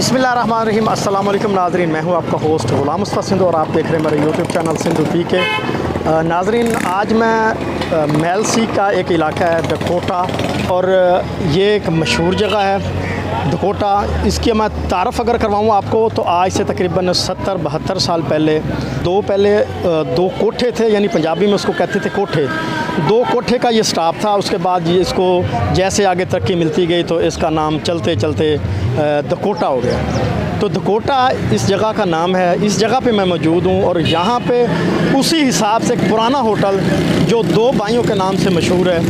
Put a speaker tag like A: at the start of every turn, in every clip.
A: बिस्मिल्लाहिर्रहमानिर्रहीम अस्सलाम वालेकुम नाज़रीन, मैं हूं आपका होस्ट ग़ुलाम मुस्तफ़ा सिंधु और आप देख रहे हैं मेरे यूट्यूब चैनल सिंधु पी के। नाज़रीन, आज मैं मेलसी का एक इलाका है डकोटा, और ये एक मशहूर जगह है डकोटा। इसकी मैं तारफ़ अगर करवाऊँ आपको तो आज से तकरीबन 70-72 साल पहले दो कोठे थे, यानी पंजाबी में उसको कहते थे कोठे। दो कोठे का ये स्टाफ था। उसके बाद ये इसको जैसे आगे तरक्की मिलती गई तो इसका नाम चलते चलते डकोटा हो गया। तो डकोटा इस जगह का नाम है। इस जगह पे मैं मौजूद हूँ और यहाँ पे उसी हिसाब से एक पुराना होटल जो दो भाइयों के नाम से मशहूर है,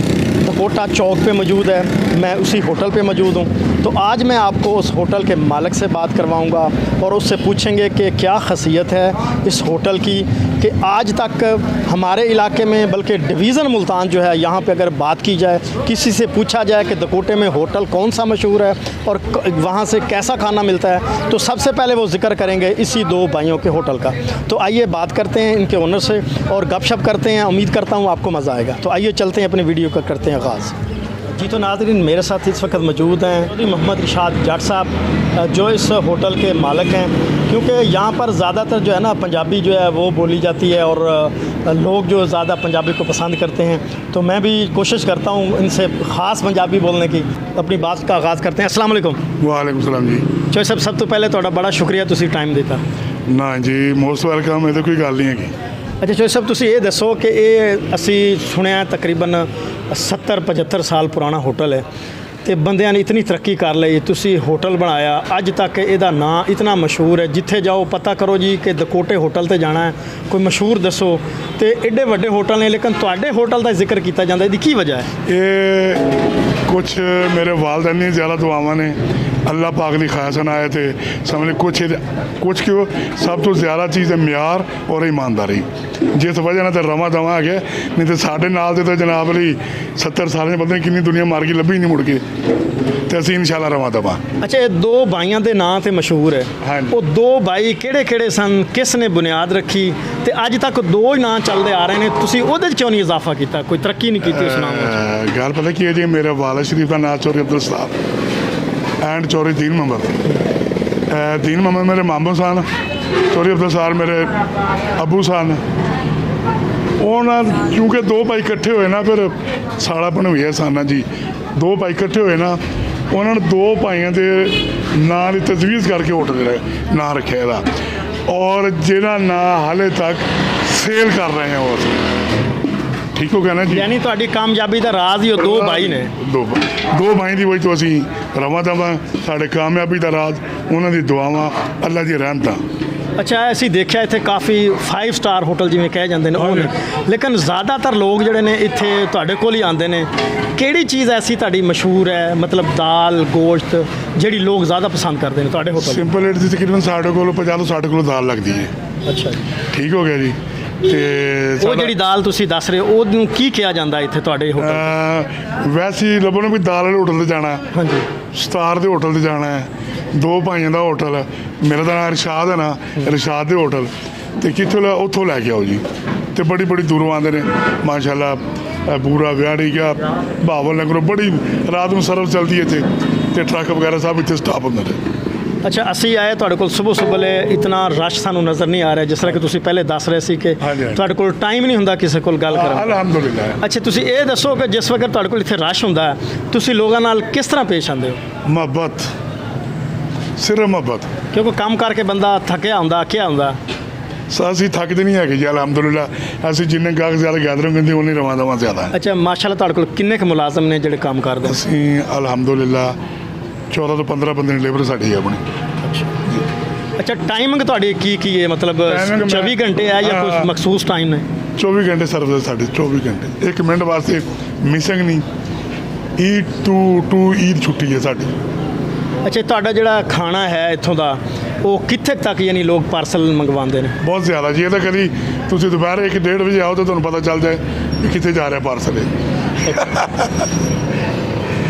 A: डकोटा चौक पे मौजूद है। मैं उसी होटल पे मौजूद हूँ। तो आज मैं आपको उस होटल के मालिक से बात करवाऊँगा और उससे पूछेंगे कि क्या ख़ासियत है इस होटल की कि आज तक हमारे इलाके में, बल्कि डिवीज़न मुल्तान जो है, यहाँ पे अगर बात की जाए, किसी से पूछा जाए कि डकोटे में होटल कौन सा मशहूर है और वहाँ से कैसा खाना मिलता है, तो सबसे पहले वो जिक्र करेंगे इसी दो भाइयों के होटल का। तो आइए बात करते हैं इनके ओनर से और गपशप करते हैं। उम्मीद करता हूँ आपको मज़ा आएगा। तो आइए चलते हैं अपने वीडियो का करते हैं आगाज़। जी, तो नाज़रीन, मेरे साथ इस वक्त मौजूद हैं चौधरी मोहम्मद इरशाद जट साहब, जो इस होटल के मालिक हैं। क्योंकि यहाँ पर ज़्यादातर जो है ना पंजाबी जो है वो बोली जाती है और लोग जो ज़्यादा पंजाबी को पसंद करते हैं, तो मैं भी कोशिश करता हूँ इनसे ख़ास पंजाबी बोलने की। अपनी बात का आगाज़ करते हैं। अस्सलाम वालेकुम।
B: वालेकुम सलाम जी।
A: चौधरी साहब, सब तो पहले तुहाडा बड़ा शुक्रिया, तुसी टाइम देता।
B: ना जी, मोस्ट वेलकम। ये तो कोई गल नहीं है।
A: अच्छा चौधरी साहब, तुसी ये दसो कि ये असी सुनिया तकरीबन 70-75 साल पुराना होटल है, तो बंदियां ने इतनी तरक्की कर ली, तुसी होटल बनाया, अज तक इहदा नाम इतना मशहूर है। जिथे जाओ पता करो जी कि डकोटे होटल ते जाना है, कोई मशहूर दसो। तो एडे वड्डे होटल ने, लेकिन तुहाडे होटल का जिक्र किया जाता है, इसकी की वजह है?
B: ये कुछ मेरे वालदैन ने ज़्यादा दुआवां ने अल्लाह पाक की ख्वाहिशां आए थे समझ। कुछ क्यों सब तो ज़्यादा चीज़ है म्यार और ईमानदारी, जिस वजह ने तो रवा दवा है। नहीं तो साढ़े नाल तो जनाब अली 70 साल में पता नहीं कितनी दुनिया मार के लभी नहीं मुड़ के, तो असीं इंशाल्लाह रवा दवा।
A: अच्छा, ये दो भाइयों के नाम से मशहूर है।
B: हाँ,
A: वो दो भाई किहड़े सन, किस ने बुनियाद रखी, तो अज तक दो ही नाम चलते आ रहे हैं, तुसीं उहदे च क्यों नहीं इजाफा किया, कोई तरक्की नहीं की उस नाम?
B: गल पता की है जी, मेरे वालिद शरीफ का नाम चौधरी अब्दुल सत्तार एंड चौधरी दीन मोहम्मद मेरे मामू सन, चौधरी अब्दुल सत्तार मेरे अबू सन। क्योंकि दो भाई इकट्ठे हुए ना, फिर साड़ा बनोइया सन जी। दो भाई इकट्ठे हुए ना, उन्होंने दो भाइयों के नाम की तजवीज़ करके होटल ना रखे दा, और जिहड़ा ना हाले तक सेल कर रहे हैं वो। ठीक हो गया ना जी।
A: यानी तुहाडी कामयाबी का राज ही वो दो भाई ने।
B: दो भाई की वजह तो असी रवा दवा, साढ़े कामयाबी का राज उन्होंने दुआवां, अल्लाह की रहमत।
A: अच्छा, असी देखा इतने काफ़ी 5 स्टार होटल जिमें कहे जाते हैं, लेकिन ज़्यादातर लोग जोड़े ने इत्थे तुहाडे कोल ही आते हैं। केड़ी चीज़ ऐसी तुहाडी मशहूर है, मतलब दाल गोश्त जिहड़ी लोग ज़्यादा पसंद करते हैं तुहाडे होटल?
B: सिंपल रेट की तकरीबन साढ़े को 50 तो 60 किलो दाल लगती है।
A: अच्छा,
B: ठीक हो गया जी।
A: वो जिहड़ी दाल तुसीं दस रहे हो ओहनूं की कहा जाता है इत्थे तुहाडे होटल?
B: वैसे ही लभो ना भी दाल वाले होटल से जाना है।
A: हाँ जी,
B: स्टार के होटल से जाना है। दो भाइयों का होटल है, मेरा तो नाम इरशाद है ना, इरशाद के होटल, तो कितों उतों लैके आओ जी। तो बड़ी बड़ी दूरों आते हैं माशाल्लाह। पूरा व्याड़ी क्या भावल नगरों बड़ी रात में सर्व चलती है इतने, तो ट्रक वगैरह सब इतने स्टाफ होंगे ने।
A: अच्छा, असी आए तुहाडे कोल सुबह सुबह इतना रश सानू नज़र नहीं आ रहा, जिस तरह कि तुसीं पहले दस रहे सी कि तुहाडे कोल टाइम नहीं हुंदा किसी कोल गल करन दा।
B: अल्हम्दुलिल्लाह।
A: अच्छा, तुसीं ये दसो कि जिस वक्त तुहाडे कोल इत्थे रश हुंदा है, तुसीं लोगों नाल किस तरह पेश आंदे हो?
B: मोहब्बत, सिर्फ मोहब्बत।
A: क्योंकि काम करके बंदा थकिया हुंदा, क्या हुंदा,
B: ਅਸੀਂ थकते नहीं है जी अलहमदुलिल्लाह। ਅਸੀਂ जिन्ने गाहक ज़्यादा गैदरिंग होंदी उन्नी रवा दवा ज़्यादा है।
A: अच्छा, माशाल्लाह तुहाडे कोल किन्ने क मुलाजम ने जिहड़े काम करदे?
B: ਅਸੀਂ अलहमदुलिल्लाह 14 ਤੋਂ 15 ਬੰਦੇ ਨੇ ਲੇਬਰ ਸਾਡੀ ਹੈ ਆਪਣੀ।
A: अच्छा, टाइमिंग तुहाडी की है, मतलब 24 घंटे है या कुछ मखसूस टाइम है?
B: 24 घंटे सर्विस साढ़े 24 घंटे, 1 मिनट वास्ते मिसिंग नहीं। ईद टू ईद छुट्टी है साड़ी।
A: अच्छा, तुहाडा जिहड़ा खाना है इत्थों दा वो कित्थे तक यानी लोग पार्सल मंगवाते हैं?
B: बहुत ज़्यादा जी। ये तो कभी तुम दोपहर 1-1:30 बजे आओ तो तुम्हें पता चल जाए कि कितने जा रहा है पार्सल।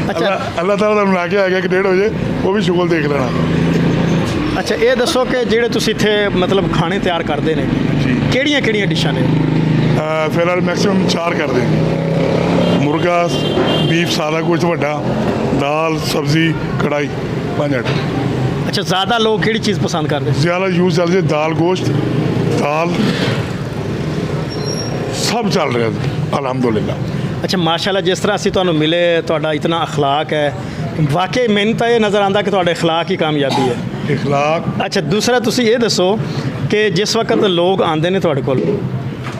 A: अच्छा,
B: अल्लाह ताला तुम ला के आ गया कि 1:30 बजे, वो भी शुगल देख लेना।
A: अच्छा, ये दसो कि जिहड़े तुसीं इत्थे मतलब खाने तैयार करते हैं, किहड़ियां डिशां ने?
B: फिलहाल मैक्सिमम 4 कर दें। मुर्गा, बीफ, सारा कुछ वड्डा, दाल, सब्जी, कढ़ाई, 5 आइटम।
A: ਅੱਛਾ, ਜ਼ਿਆਦਾ ਲੋਕ ਕਿਹੜੀ ਚੀਜ਼ ਪਸੰਦ ਕਰਦੇ?
B: ज़्यादा यूज़ चल रही दाल गोश्त दाल सब चल रहा है अल्हम्दुलिल्लाह।
A: ਅੱਛਾ, ਮਾਸ਼ਾਅੱਲਾ, ਜਿਸ ਤਰ੍ਹਾਂ ਅਸੀਂ ਤੁਹਾਨੂੰ ਮਿਲੇ, ਤੁਹਾਡਾ ਇਤਨਾ ਅਖਲਾਕ ਹੈ, ਵਾਕਈ ਮੈਨੂੰ ਤਾਂ ਇਹ ਨਜ਼ਰ ਆਉਂਦਾ ਕਿ ਤੁਹਾਡੇ ਅਖਲਾਕ ਹੀ ਕਾਮਯਾਬੀ ਹੈ।
B: इखलाक
A: ਅੱਛਾ, ਦੂਸਰਾ ਤੁਸੀਂ ਇਹ ਦੱਸੋ ਕਿ ਜਿਸ ਵਕਤ ਲੋਕ ਆਉਂਦੇ ਨੇ ਤੁਹਾਡੇ ਕੋਲ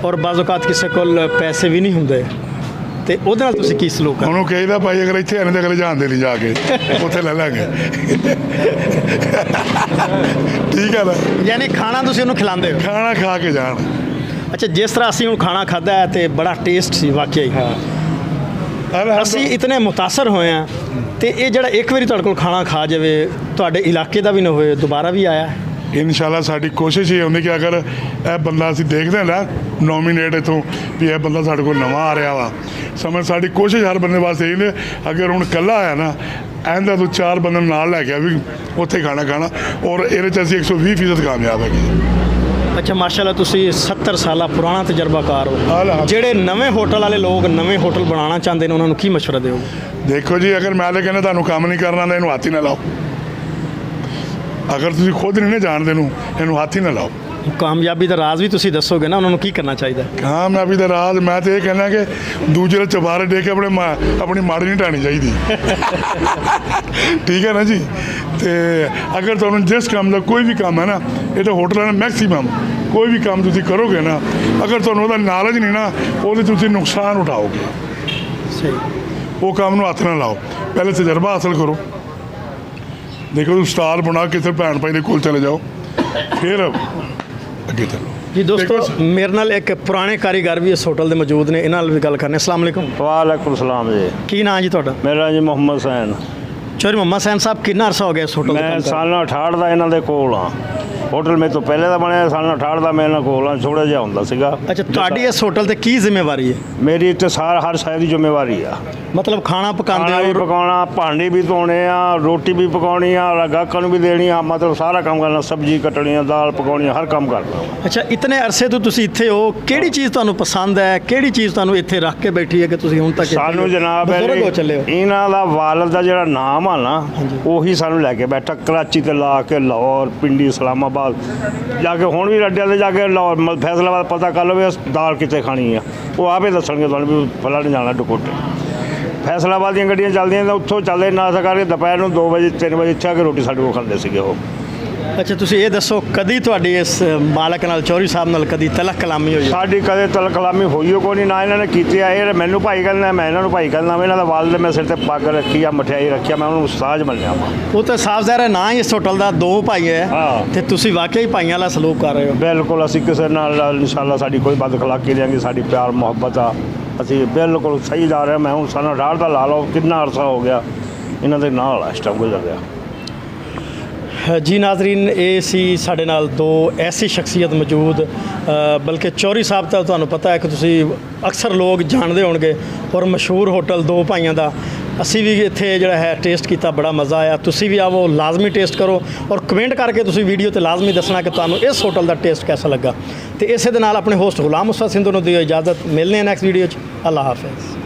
A: ਔਰ ਬਾਜ਼ ਔਕਾਤ ਕਿਸੇ ਕੋਲ ਪੈਸੇ ਵੀ ਨਹੀਂ ਹੁੰਦੇ, ਤੇ ਉਹਦੇ ਨਾਲ ਤੁਸੀਂ ਕੀ ਸਲੂਕ ਕਰਦੇ?
B: ਉਹਨੂੰ ਕਹੀਦਾ ਭਾਈ ਅਗਰ ਇੱਥੇ ਆਣੇ ਤਾਂ ਅਗਲੇ ਜਾਂਦੇ ਨਹੀਂ ਜਾ ਕੇ ਉੱਥੇ ਲੈ ਲਾਂਗੇ। ਠੀਕ ਹੈ ਨਾ,
A: ਯਾਨੀ ਖਾਣਾ ਤੁਸੀਂ ਉਹਨੂੰ ਖਿਲਾਉਂਦੇ ਹੋ?
B: ਖਾਣਾ ਖਾ ਕੇ ਜਾਣ।
A: ਅੱਛਾ, ਜਿਸ ਤਰ੍ਹਾਂ ਅਸੀਂ ਹੁਣ ਖਾਣਾ ਖਾਧਾ ਹੈ ਤੇ ਬੜਾ ਟੇਸਟ ਸੀ ਵਾਕਈ, ਅਸੀਂ ਇਤਨੇ ਮੁਤਾਸਰ ਹੋਏ ਹਾਂ, ਤੇ ਇਹ ਜਿਹੜਾ ਇੱਕ ਵਾਰੀ ਤੁਹਾਡੇ ਕੋਲ ਖਾਣਾ ਖਾ ਜਾਵੇ, ਤੁਹਾਡੇ ਇਲਾਕੇ ਦਾ ਵੀ ਨਾ ਹੋਏ, ਦੁਬਾਰਾ ਵੀ ਆਇਆ?
B: ਇਨਸ਼ਾਅੱਲਾ ਸਾਡੀ ਕੋਸ਼ਿਸ਼ ਇਹ ਹੁੰਦੀ ਕਿ ਅਗਰ ਇਹ ਬੰਦਾ ਅਸੀਂ ਦੇਖਦੇ ਹਾਂ ਨਾ ਨੋਮੀਨੇਟ ਇੱਥੋਂ ਵੀ ਇਹ ਬੰਦਾ ਸਾਡੇ ਕੋਲ ਨਵਾਂ ਆ ਰਿਹਾ ਵਾ, ਸਮਝ ਸਾਡੀ ਕੋਸ਼ਿਸ਼ ਹਰ ਬੰਦੇ ਵਾਸਤੇ ਇਹ ਨੇ, ਅਗਰ ਹੁਣ ਇਕੱਲਾ ਆਇਆ ਨਾ ਇਹਦਾ ਤੂੰ 4 ਬੰਦੇ ਨੂੰ ਨਾਲ ਲੈ ਕੇ ਆ ਵੀ ਉੱਥੇ ਖਾਣਾ ਔਰ ਇਹਦੇ 'ਚ ਅਸੀਂ 120% ਕਾਮਯਾਬ ਹੈਗੇ।
A: ਅੱਛਾ, ਮਾਸ਼ਾਅੱਲਾ, ਤੁਸੀਂ 70 ਸਾਲਾ ਪੁਰਾਣਾ ਤਜਰਬਾਕਾਰ ਹੋ।
B: ਅਲਹਮਦੁਲਿਲਾ।
A: ਜਿਹੜੇ ਨਵੇਂ ਹੋਟਲ ਵਾਲੇ ਲੋਕ ਨਵੇਂ ਹੋਟਲ ਬਣਾਉਣਾ ਚਾਹੁੰਦੇ ਨੇ, ਉਹਨਾਂ ਨੂੰ ਕੀ ਮਸ਼ਵਰਾ ਦਿਓਗੇ?
B: ਦੇਖੋ ਜੀ, ਅਗਰ ਮੈਂ ਤਾਂ ਕਹਿੰਦਾ ਤੁਹਾਨੂੰ ਕੰਮ ਨਹੀਂ ਕਰਨਾ ਤਾਂ ਇਹਨੂੰ ਹੱਥ ਹੀ ਨਾ ਲਾਓ। ਅਗਰ ਤੁਸੀਂ ਖੁਦ ਨਹੀਂ ਨਾ ਜਾਣਦੇ ਨੂੰ, ਇਹਨੂੰ ਹੱਥ ਹੀ ਨਾ ਲਾਓ।
A: ਕਾਮਯਾਬੀ ਦਾ ਰਾਜ਼ ਵੀ ਤੁਸੀਂ ਦੱਸੋਗੇ ਨਾ, ਉਹਨਾਂ ਨੂੰ ਕੀ ਕਰਨਾ ਚਾਹੀਦਾ?
B: ਕਾਮਯਾਬੀ ਦਾ ਰਾਜ਼ ਮੈਂ ਤਾਂ ਇਹ ਕਹਿਣਾ ਕਿ ਦੂਜੇ ਦੇ ਚਬਾਰੇ ਦੇ ਕੇ ਆਪਣੀ ਮਾੜੀ ਨਹੀਂ ਢਾਣੀ ਚਾਹੀਦੀ। ਠੀਕ ਹੈ ਨਾ ਜੀ। ਤੇ ਅਗਰ ਤੁਹਾਨੂੰ ਜਿਸ ਕੰਮ ਦਾ ਕੋਈ ਵੀ ਕੰਮ ਹੈ ਨਾ, ਇਹ ਤਾਂ ਹੋਟਲਾਂ ਦਾ ਮੈਕਸੀਮਮ ਕੋਈ ਵੀ ਕੰਮ ਤੁਸੀਂ ਕਰੋਗੇ ਨਾ, ਅਗਰ ਤੁਹਾਨੂੰ ਉਹਦਾ ਨੌਲੇਜ ਨਹੀਂ ਨਾ, ਉਹਦੇ ਤੁਸੀਂ ਨੁਕਸਾਨ ਉਠਾਓਗੇ।
A: ਸਹੀ।
B: ਉਹ ਕੰਮ ਨੂੰ ਹੱਥ ਨਾ ਲਾਓ, ਪਹਿਲੇ ਤਜਰਬਾ ਹਾਸਲ ਕਰੋ। ਦੇਖੋ, ਉਸਤਾਦ ਬਣਾ ਕਿਸੇ ਭੈਣ ਭਾਈ ਦੇ ਕੋਲ ਚਲੇ ਜਾਓ, ਫਿਰ ਅੱਗੇ ਚੱਲੋ।
A: ਜੀ ਦੋਸਤੋ, ਮੇਰੇ ਨਾਲ ਇੱਕ ਪੁਰਾਣੇ ਕਾਰੀਗਰ ਵੀ ਇਸ ਹੋਟਲ ਦੇ ਮੌਜੂਦ ਨੇ, ਇਹਨਾਂ ਨਾਲ ਵੀ ਗੱਲ ਕਰਨੀ। ਅਸਲਾਮ ਅਲੈਕੁਮ।
C: ਵਾਲੇਕੁਮ ਸਲਾਮ ਜੀ।
A: ਕੀ ਨਾਂ ਜੀ ਤੁਹਾਡਾ?
C: ਮੇਰਾ ਜੀ ਮੁਹੰਮਦ ਸੈਨ।
A: ਚੌਧਰੀ ਮੁਹੰਮਦ ਸੈਨ ਸਾਹਿਬ, ਕਿੰਨਾ ਅਰਸਾ ਹੋ ਗਿਆ ਇਸ ਹੋਟਲ ਦੇ
C: ਮੈਂ
A: ਕੰਮ ਕਰਦੇ?
C: ਸਾਲ 68 ਦਾ ਇਹਨਾਂ ਦੇ ਕੋਲ ਹਾਂ। ਹੋਟਲ ਮੇਰੇ ਤੋਂ ਪਹਿਲੇ ਦਾ ਬਣਿਆ, ਸਾਲ 68 ਦਾ ਮੈਂ ਇਹਨਾਂ ਕੋਲ ਹਾਂ, ਛੋਟਾ ਜਿਹਾ ਹੁੰਦਾ ਸੀਗਾ।
A: ਅੱਛਾ, ਤੁਹਾਡੀ ਇਸ ਹੋਟਲ ਤੇ ਕੀ ਜ਼ਿੰਮੇਵਾਰੀ ਹੈ?
C: ਮੇਰੀ ਇੱਥੇ ਹਰ ਸ਼ੈ ਦੀ ਜ਼ਿੰਮੇਵਾਰੀ ਆ।
A: ਮਤਲਬ ਖਾਣਾ ਪਕਾਉਂਦੇ
C: ਖਾਣਾ ਵੀ
A: ਹੋ?
C: ਪਕਾਉਣਾ, ਭਾਂਡੇ ਵੀ ਧੋਣੇ ਆ, ਰੋਟੀ ਵੀ ਪਕਾਉਣੀ ਆ, ਗਾਹਕਾਂ ਨੂੰ ਵੀ ਦੇਣੀ ਆ, ਮਤਲਬ ਸਾਰਾ ਕੰਮ ਕਰਨਾ, ਸਬਜ਼ੀ ਕੱਟਣੀ ਆ, ਦਾਲ ਪਕਾਉਣੀ ਆ, ਹਰ ਕੰਮ ਕਰਨਾ।
A: ਅੱਛਾ, ਇਤਨੇ ਅਰਸੇ ਤੋਂ ਤੁਸੀਂ ਇੱਥੇ ਹੋ, ਕਿਹੜੀ ਚੀਜ਼ ਤੁਹਾਨੂੰ ਪਸੰਦ ਹੈ, ਕਿਹੜੀ ਚੀਜ਼ ਤੁਹਾਨੂੰ ਇੱਥੇ ਰੱਖ ਕੇ ਬੈਠੀ ਹੈ ਕਿ ਤੁਸੀਂ ਹੁਣ ਤੱਕ ਇੱਥੇ
C: ਸਾਨੂੰ ਜਨਾਬ
A: ਬਜ਼ੁਰਗ ਹੋ ਚੱਲੇ ਹੋ?
C: ਇਹਨਾਂ ਦਾ ਵਾਲਦ ਦਾ ਜਿਹੜਾ ਨਾਮ ਆ ਨਾ, ਉਹੀ ਸਾਨੂੰ ਲੈ ਕੇ ਬੈਠਾ, ਕਰਾਚੀ ਤੇ ਲਾ ਕੇ ਲਾਹੌਰ, ਪਿੰਡੀ, ਇਸਲਾਮਾਬਾਦ ਜਾ ਕੇ, ਹੁਣ ਵੀ ਅੱਡਿਆਂ ਤੇ ਜਾ ਕੇ ਲਾਹੌਰ ਫੈਸਲਾਬਾਦ ਪਤਾ ਕਰ ਲਵੇ ਦਾਲ ਕਿੱਥੇ ਖਾਣੀ ਆ, ਉਹ ਆਪੇ ਦੱਸਣਗੇ ਤੁਹਾਨੂੰ ਵੀ ਫਲਾਣੇ ਜਾਣਾ ਡਕੋਟੇ। ਫੈਸਲਾਬਾਦ ਦੀਆਂ ਗੱਡੀਆਂ ਚੱਲਦੀਆਂ ਤਾਂ ਉੱਥੋਂ ਚੱਲਦੇ ਨਾਸ਼ਤਾ ਕਰਕੇ ਦੁਪਹਿਰ ਨੂੰ 2 ਵਜੇ 3 ਵਜੇ ਇੱਥੇ ਆ ਕੇ ਰੋਟੀ ਸਾਡੇ ਕੋਲ ਖਾਂਦੇ ਸੀਗੇ ਉਹ।
A: ਅੱਛਾ, ਤੁਸੀਂ ਇਹ ਦੱਸੋ, ਕਦੀ ਤੁਹਾਡੀ ਇਸ ਮਾਲਕ ਨਾਲ, ਚੌਧਰੀ ਸਾਹਿਬ ਨਾਲ ਕਦੀ ਤਲਕ ਕਲਾਮੀ ਹੋਈ?
C: ਸਾਡੀ ਕਦੇ ਤਲ ਕਲਾਮੀ ਹੋਈ ਓ ਕੋਈ ਨਹੀਂ, ਨਾ ਇਹਨਾਂ ਨੇ ਕੀਤੀ ਆ। ਇਹ ਮੈਨੂੰ ਭਾਈ ਕਹਿੰਦਾ, ਮੈਂ ਇਹਨਾਂ ਨੂੰ ਭਾਈ ਕਹਿੰਦਾ। ਇਹਨਾਂ ਦਾ ਵਾਲਦ ਮੈਂ ਸਿਰ ਤੇ ਪੱਗ ਰੱਖੀ ਆ, ਮਠਿਆਈ ਰੱਖੀ ਆ, ਮੈਂ ਉਹਨੂੰ ਉਸਤਾਦ ਮੰਨਿਆ ਵਾ।
A: ਉਹ ਤਾਂ ਸਾਫ਼ ਜ਼ਾਹਿਰ ਹੈ, ਨਾ ਹੀ ਇਸ ਹੋਟਲ ਦਾ 2 ਭਾਈ ਹੈ,
C: ਹਾਂ।
A: ਤੇ ਤੁਸੀਂ ਵਾਕਈ ਭਾਈਆਂ ਵਾਲਾ ਸਲੂਕ ਕਰ ਰਹੇ ਹੋ।
C: ਬਿਲਕੁਲ, ਅਸੀਂ ਕਿਸੇ ਨਾਲ ਇਨਸ਼ਾਅੱਲਾ ਸਾਡੀ ਕੋਈ ਬਦਅਖਲਾਕੀ ਨਹੀਂ, ਸਾਡੀ ਪਿਆਰ ਮੁਹੱਬਤ ਆ, ਅਸੀਂ ਬਿਲਕੁਲ ਸਹੀ ਜਾ ਰਹੇ। ਮੈਂ ਹੁਣ ਸਾਨੂੰ ਰਾਹ ਦਾ ਲਾ ਲਓ ਕਿੰਨਾ ਅਰਸਾ ਹੋ ਗਿਆ ਇਹਨਾਂ ਦੇ ਨਾਲ ਆ, ਇਸ ਟਾਈਮ ਗੁਜ਼ਰ ਰਿਹਾ।
A: ਜੀ ਨਾਜ਼ਰੀਨ, ਇਹ ਸੀ ਸਾਡੇ ਨਾਲ 2 ਐਸੀ ਸ਼ਖਸੀਅਤ ਮੌਜੂਦ, ਬਲਕਿ ਚੌਧਰੀ ਸਾਹਿਬ ਤਾਂ ਤੁਹਾਨੂੰ ਪਤਾ ਹੈ ਕਿ ਤੁਸੀਂ ਅਕਸਰ ਲੋਕ ਜਾਣਦੇ ਹੋਣਗੇ, ਔਰ ਮਸ਼ਹੂਰ ਹੋਟਲ 2 ਭਾਈਆਂ ਦਾ। ਅਸੀਂ ਵੀ ਇੱਥੇ ਜਿਹੜਾ ਹੈ ਟੇਸਟ ਕੀਤਾ, ਬੜਾ ਮਜ਼ਾ ਆਇਆ। ਤੁਸੀਂ ਵੀ ਆਵੋ, ਲਾਜ਼ਮੀ ਟੇਸਟ ਕਰੋ, ਔਰ ਕਮੈਂਟ ਕਰਕੇ ਤੁਸੀਂ ਵੀਡੀਓ ਤੇ ਲਾਜ਼ਮੀ ਦੱਸਣਾ ਕਿ ਤੁਹਾਨੂੰ ਇਸ ਹੋਟਲ ਦਾ ਟੇਸਟ ਕੈਸਾ ਲੱਗਾ। ਤੇ ਇਸੇ ਦੇ ਨਾਲ ਆਪਣੇ ਹੋਸਟ ਗੁਲਾਮ ਮੁਸਤਫਾ ਸਿੰਧੂ ਨੂੰ ਦਿਓ ਇਜਾਜ਼ਤ। ਮਿਲਨੇ ਆ ਨੈਕਸਟ ਵੀਡੀਓ 'ਚ। ਅੱਲਾਹ ਹਾਫਿਜ਼।